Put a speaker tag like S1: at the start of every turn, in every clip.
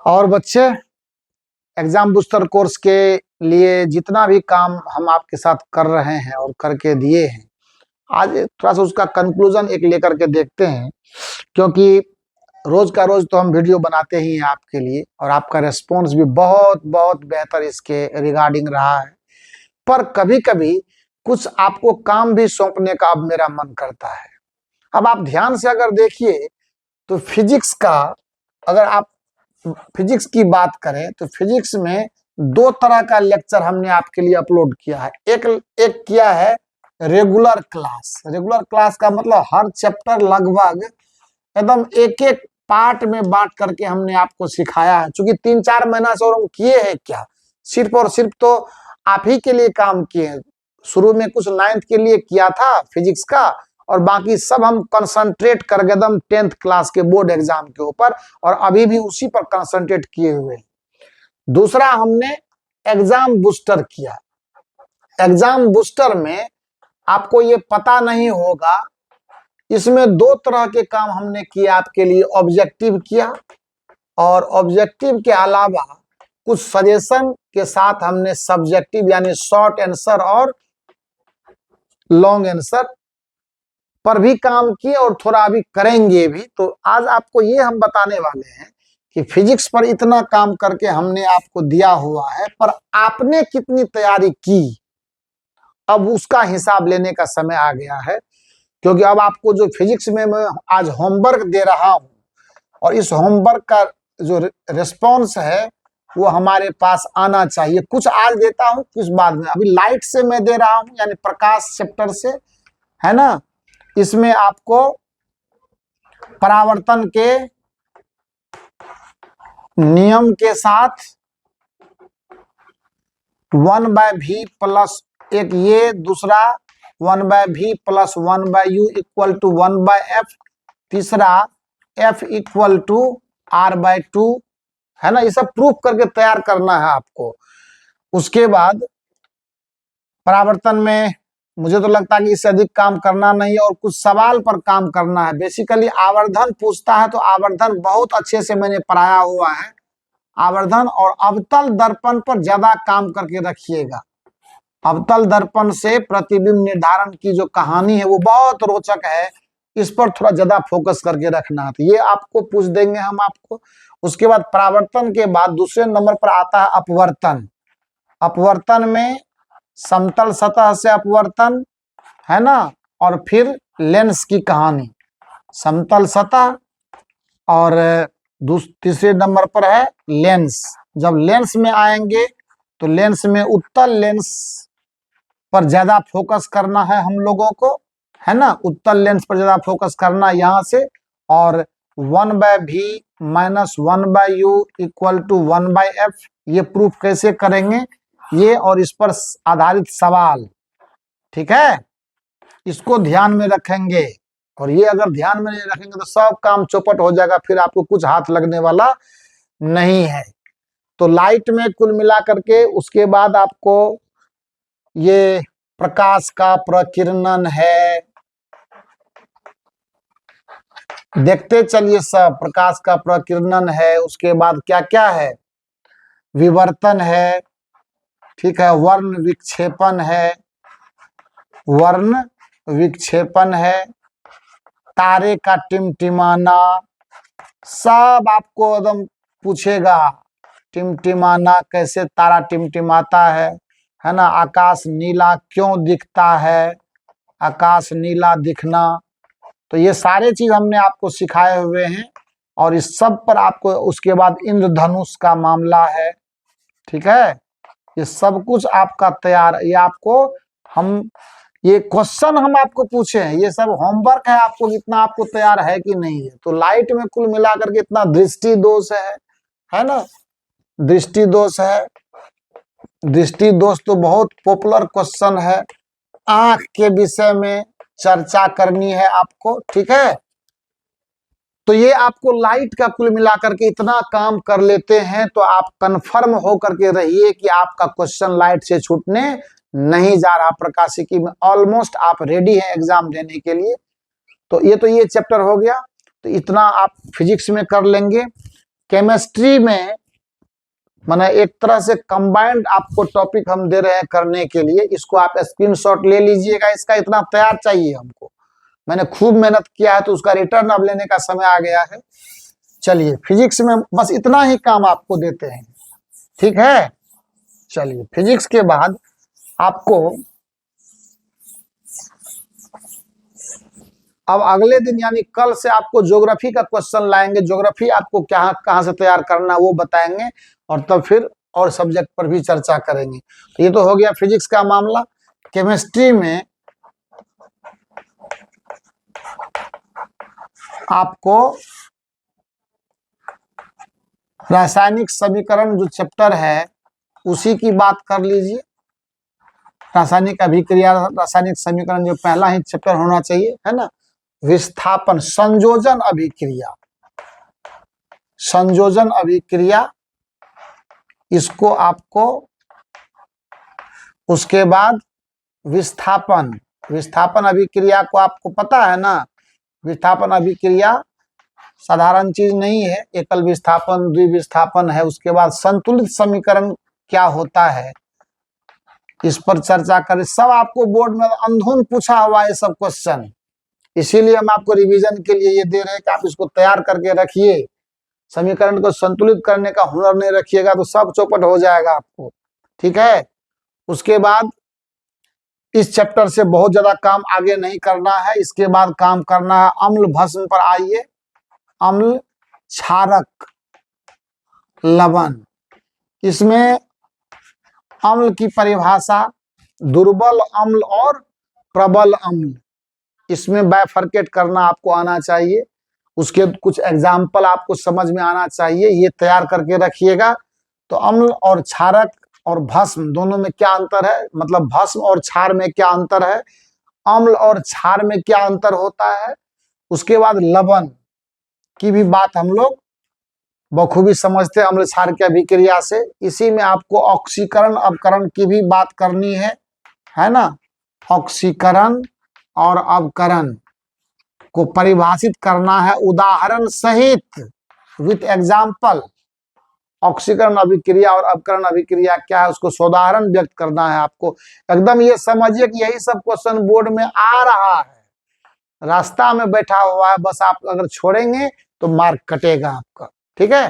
S1: और बच्चे, exam booster course के लिए जितना भी काम हम आपके साथ कर रहे हैं और करके दिए हैं, आज थोड़ा सा उसका कंक्लूजन एक लेकर के देखते हैं। क्योंकि रोज का रोज तो हम वीडियो बनाते ही हैं आपके लिए, और आपका रेस्पॉन्स भी बहुत बहुत बेहतर इसके रिगार्डिंग रहा है। पर कभी कभी कुछ आपको काम भी सौंपने का अब मेरा मन करता है। अब आप ध्यान से अगर देखिए तो फिजिक्स का, अगर आप फिजिक्स की बात करें तो फिजिक्स में दो तरह का लेक्चर हमने आपके लिए अपलोड किया है। एक किया है रेगुलर क्लास। रेगुलर क्लास का मतलब हर चैप्टर लगभग एकदम एक एक पार्ट में बांट करके हमने आपको सिखाया है। चूंकि 3-4 महीना से और हम किए हैं क्या, सिर्फ और सिर्फ तो आप ही के लिए काम किए हैं। शुरू में कुछ 9th के लिए किया था फिजिक्स का, और बाकी सब हम कंसंट्रेट कर गए एकदम 10th क्लास के बोर्ड एग्जाम के ऊपर, और अभी भी उसी पर कंसंट्रेट किए हुए हैं। दूसरा हमने एग्जाम बूस्टर किया। एग्जाम बूस्टर में आपको ये पता नहीं होगा, इसमें दो तरह के काम हमने किए आपके लिए। ऑब्जेक्टिव किया, और ऑब्जेक्टिव के अलावा कुछ सजेशन के साथ हमने सब्जेक्टिव यानी शॉर्ट आंसर और लॉन्ग आंसर पर भी काम किए, और थोड़ा अभी करेंगे भी। तो आज आपको ये हम बताने वाले हैं कि फिजिक्स पर इतना काम करके हमने आपको दिया हुआ है, पर आपने कितनी तैयारी की, अब उसका हिसाब लेने का समय आ गया है। क्योंकि अब आपको जो फिजिक्स में मैं आज होमवर्क दे रहा हूं, और इस होमवर्क का जो रिस्पॉन्स है वो हमारे पास आना चाहिए। कुछ आज देता हूं, कुछ बाद में। अभी लाइट से मैं दे रहा हूं, यानी प्रकाश चैप्टर से, है ना। इसमें आपको परावर्तन के नियम के साथ 1/v प्लस एक ये, दूसरा 1/v plus 1/u equal to 1/f, तीसरा f इक्वल टू r/2, है ना। ये सब प्रूफ करके तैयार करना है आपको। उसके बाद परावर्तन में मुझे तो लगता है कि इससे अधिक काम करना नहीं है, और कुछ सवाल पर काम करना है। बेसिकली आवर्धन पूछता है, तो आवर्धन बहुत अच्छे से मैंने पढ़ाया हुआ है। आवर्धन और अवतल दर्पण पर ज्यादा काम करके रखिएगा। अवतल दर्पण से प्रतिबिंब निर्धारण की जो कहानी है वो बहुत रोचक है, इस पर थोड़ा ज्यादा फोकस करके रखना है। तो ये आपको पूछ देंगे हम आपको। उसके बाद परावर्तन के बाद दूसरे नंबर पर आता है अपवर्तन। अपवर्तन में समतल सतह से अपवर्तन, है ना, और फिर लेंस की कहानी। समतल सतह, और तीसरे नंबर पर है लेंस। जब लेंस में आएंगे तो लेंस में उत्तल लेंस पर ज्यादा फोकस करना है हम लोगों को, है ना। उत्तल लेंस पर ज्यादा फोकस करना यहां से। और 1/v minus 1/u equal to 1/f, ये प्रूफ कैसे करेंगे, ये और इस पर आधारित सवाल, ठीक है, इसको ध्यान में रखेंगे। और ये अगर ध्यान में नहीं रखेंगे तो सब काम चौपट हो जाएगा, फिर आपको कुछ हाथ लगने वाला नहीं है। तो लाइट में कुल मिला करके उसके बाद आपको ये प्रकाश का प्रकीर्णन है, देखते चलिए सब। प्रकाश का प्रकीर्णन है, उसके बाद क्या क्या है, विवर्तन है, ठीक है, वर्ण विक्षेपण है, वर्ण विक्षेपण है, तारे का टिमटिमाना, सब आपको एकदम पूछेगा। टिमटिमाना, कैसे तारा टिमटिमाता है ना। आकाश नीला क्यों दिखता है, आकाश नीला दिखना। तो ये सारे चीज हमने आपको सिखाए हुए हैं, और इस सब पर आपको उसके बाद इंद्रधनुष का मामला है, ठीक है। ये सब कुछ आपका तैयार, ये आपको हम ये क्वेश्चन हम आपको पूछे हैं, ये सब होमवर्क है आपको, इतना आपको तैयार है कि नहीं है। तो लाइट में कुल मिलाकर के इतना दृष्टि दोष है ना। दृष्टि दोष है, दृष्टि दोष तो बहुत पॉपुलर क्वेश्चन है। आंख के विषय में चर्चा करनी है आपको, ठीक है। तो ये आपको लाइट का कुल मिलाकर के इतना काम कर लेते हैं तो आप कंफर्म हो करके रहिए कि आपका क्वेश्चन लाइट से छूटने नहीं जा रहा। प्रकाशिकी में ऑलमोस्ट आप रेडी हैं एग्जाम देने के लिए। तो ये चैप्टर हो गया, तो इतना आप फिजिक्स में कर लेंगे। केमिस्ट्री में माने एक तरह से कंबाइंड आपको टॉपिक हम दे रहे हैं करने के लिए, इसको आप स्क्रीनशॉट ले लीजिएगा। इसका इतना तैयार चाहिए हमको, मैंने खूब मेहनत किया है, तो उसका रिटर्न अब लेने का समय आ गया है। चलिए, फिजिक्स में बस इतना ही काम आपको देते हैं, ठीक है। चलिए, फिजिक्स के बाद आपको अब अगले दिन यानी कल से आपको ज्योग्राफी का क्वेश्चन लाएंगे। ज्योग्राफी आपको क्या कहाँ से तैयार करना वो बताएंगे, और तब फिर और सब्जेक्ट पर भी चर्चा करेंगे। तो ये तो हो गया फिजिक्स का मामला। केमिस्ट्री में आपको रासायनिक समीकरण जो चैप्टर है उसी की बात कर लीजिए। रासायनिक अभिक्रिया, रासायनिक समीकरण जो पहला ही चैप्टर होना चाहिए, है ना। विस्थापन, संयोजन अभिक्रिया, संयोजन अभिक्रिया, इसको आपको, उसके बाद विस्थापन, विस्थापन अभिक्रिया को आपको पता है ना। विस्थापन अभिक्रिया साधारण चीज नहीं है, एकल विस्थापन, द्विविस्थापन है। उसके बाद संतुलित समीकरण क्या होता है, इस पर चर्चा करें। सब आपको बोर्ड में अंधुन पूछा हुआ है सब क्वेश्चन, इसीलिए हम आपको रिवीजन के लिए ये दे रहे हैं कि आप इसको तैयार करके रखिए। समीकरण को संतुलित करने का हुनर नहीं रखिएगा तो सब चौपट हो जाएगा आपको, ठीक है। उसके बाद इस चैप्टर से बहुत ज्यादा काम आगे नहीं करना है। इसके बाद काम करना है अम्ल भस्म पर। आइए, अम्ल, क्षारक, लवण। इसमें अम्ल की परिभाषा, दुर्बल अम्ल और प्रबल अम्ल, इसमें बाइफरकेट करना आपको आना चाहिए। उसके कुछ एग्जाम्पल आपको समझ में आना चाहिए, ये तैयार करके रखिएगा। तो अम्ल और क्षारक और भस्म दोनों में क्या अंतर है, मतलब भस्म और क्षार में क्या अंतर है, अम्ल और क्षार में क्या अंतर होता है। उसके बाद लवण की भी बात हम लोग बखूबी समझते हैं अम्ल क्षार की अभिक्रिया से। इसी में आपको ऑक्सीकरण अवकरण की भी बात करनी है ना। ऑक्सीकरण और अवकरण को परिभाषित करना है उदाहरण सहित, विथ एग्जाम्पल। ऑक्सीकरण अभिक्रिया और अवकरण अभिक्रिया क्या है उसको सोदाहरण व्यक्त करना है आपको। एकदम ये समझिए कि यही सब क्वेश्चन बोर्ड में आ रहा है, रास्ता में बैठा हुआ है, बस आप अगर छोड़ेंगे तो मार्क कटेगा आपका, ठीक है।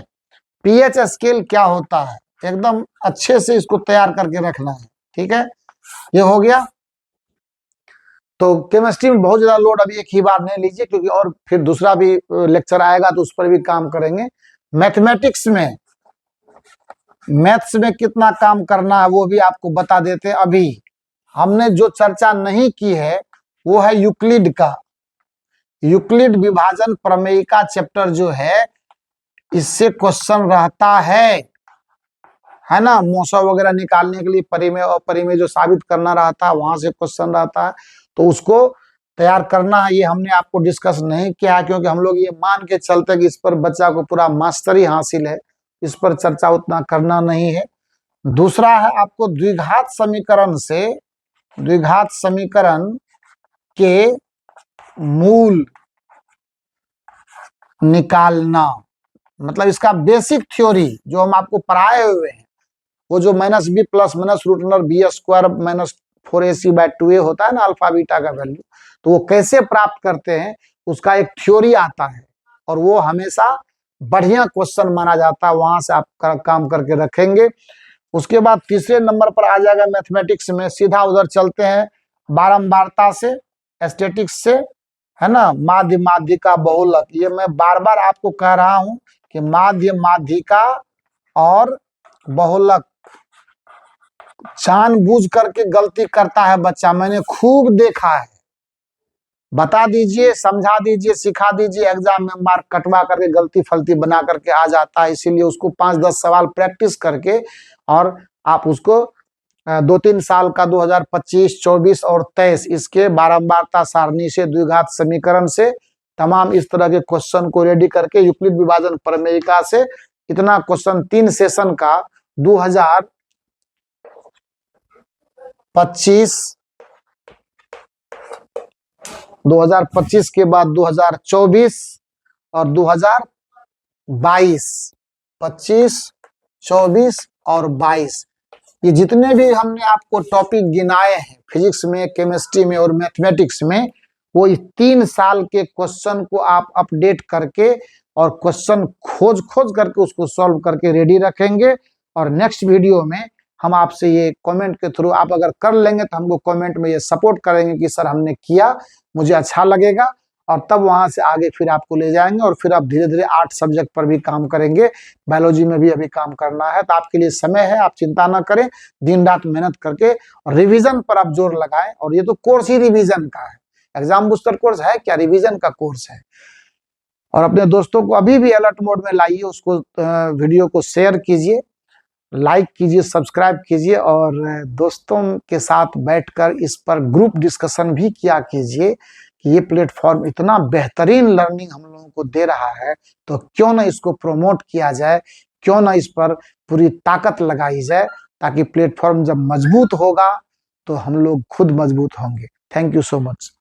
S1: पीएच स्केल क्या होता है, एकदम अच्छे से इसको तैयार करके रखना है, ठीक है। ये हो गया। तो केमिस्ट्री में बहुत ज्यादा लोड अभी एक ही बार नहीं लीजिए, क्योंकि और फिर दूसरा भी लेक्चर आएगा तो उस पर भी काम करेंगे। मैथमेटिक्स में, मैथ्स में कितना काम करना है वो भी आपको बता देते हैं। अभी हमने जो चर्चा नहीं की है वो है यूक्लिड का, यूक्लिड विभाजन प्रमेय का चैप्टर जो है, इससे क्वेश्चन रहता है ना। मौसा वगैरह निकालने के लिए परिमेय और परिमेय जो साबित करना रहता है वहां से क्वेश्चन रहता है, तो उसको तैयार करना है। ये हमने आपको डिस्कस नहीं किया है, क्योंकि हम लोग ये मान के चलते कि इस पर बच्चा को पूरा मास्टरी हासिल है, इस पर चर्चा उतना करना नहीं है। दूसरा है आपको द्विघात समीकरण से, द्विघात समीकरण के मूल निकालना, मतलब इसका बेसिक थ्योरी जो हम आपको पढ़ाए हुए हैं, वो जो minus b plus minus root under b square minus 4ac/2a होता है ना, अल्फा बीटा का वैल्यू, तो वो कैसे प्राप्त करते हैं उसका एक थ्योरी आता है, और वो हमेशा बढ़िया क्वेश्चन माना जाता है। वहां से आप काम करके रखेंगे। उसके बाद तीसरे नंबर पर आ जाएगा मैथमेटिक्स में, सीधा उधर चलते हैं बारंबारता से, स्टैटिक्स से, है ना। माध्य, माध्यिका, बहुलक, ये मैं बार बार आपको कह रहा हूं कि माध्य, माध्यिका और बहुलक जानबूझ करके गलती करता है बच्चा, मैंने खूब देखा है। बता दीजिए, समझा दीजिए, सिखा दीजिए, एग्जाम में मार्क कटवा करके गलती फलती बना करके आ जाता है। इसीलिए उसको 5-10 सवाल प्रैक्टिस करके, और आप उसको 2-3 साल का 2025, 24 और 23 इसके बारंबारता सारणी से, द्विघात समीकरण से, तमाम इस तरह के क्वेश्चन को रेडी करके यूक्लिड विभाजन प्रमेयिका से, इतना क्वेश्चन 3 सेशन का 2025 के बाद 2024 और 2022 25, 24 और 22, ये जितने भी हमने आपको टॉपिक गिनाए हैं फिजिक्स में, केमिस्ट्री में और मैथमेटिक्स में, वो इस 3 साल के क्वेश्चन को आप अपडेट करके और क्वेश्चन खोज खोज करके उसको सॉल्व करके रेडी रखेंगे। और नेक्स्ट वीडियो में हम आपसे ये कमेंट के थ्रू, आप अगर कर लेंगे तो हमको कमेंट में ये सपोर्ट करेंगे कि सर हमने किया, मुझे अच्छा लगेगा, और तब वहां से आगे फिर आपको ले जाएंगे और फिर आप धीरे धीरे 8 सब्जेक्ट पर भी काम करेंगे। बायोलॉजी में भी अभी काम करना है, तो आपके लिए समय है, आप चिंता ना करें, दिन रात मेहनत करके और रिवीजन पर आप जोर लगाएं। और ये तो कोर्स ही रिवीजन का है, एग्जाम बूस्टर कोर्स है क्या, रिवीजन का कोर्स है। और अपने दोस्तों को अभी भी अलर्ट मोड में लाइए, उसको वीडियो को शेयर कीजिए, लाइक कीजिए, सब्सक्राइब कीजिए, और दोस्तों के साथ बैठकर इस पर ग्रुप डिस्कशन भी किया कीजिए कि ये प्लेटफॉर्म इतना बेहतरीन लर्निंग हम लोगों को दे रहा है, तो क्यों ना इसको प्रमोट किया जाए, क्यों ना इस पर पूरी ताकत लगाई जाए, ताकि प्लेटफॉर्म जब मजबूत होगा तो हम लोग खुद मजबूत होंगे। Thank you so much.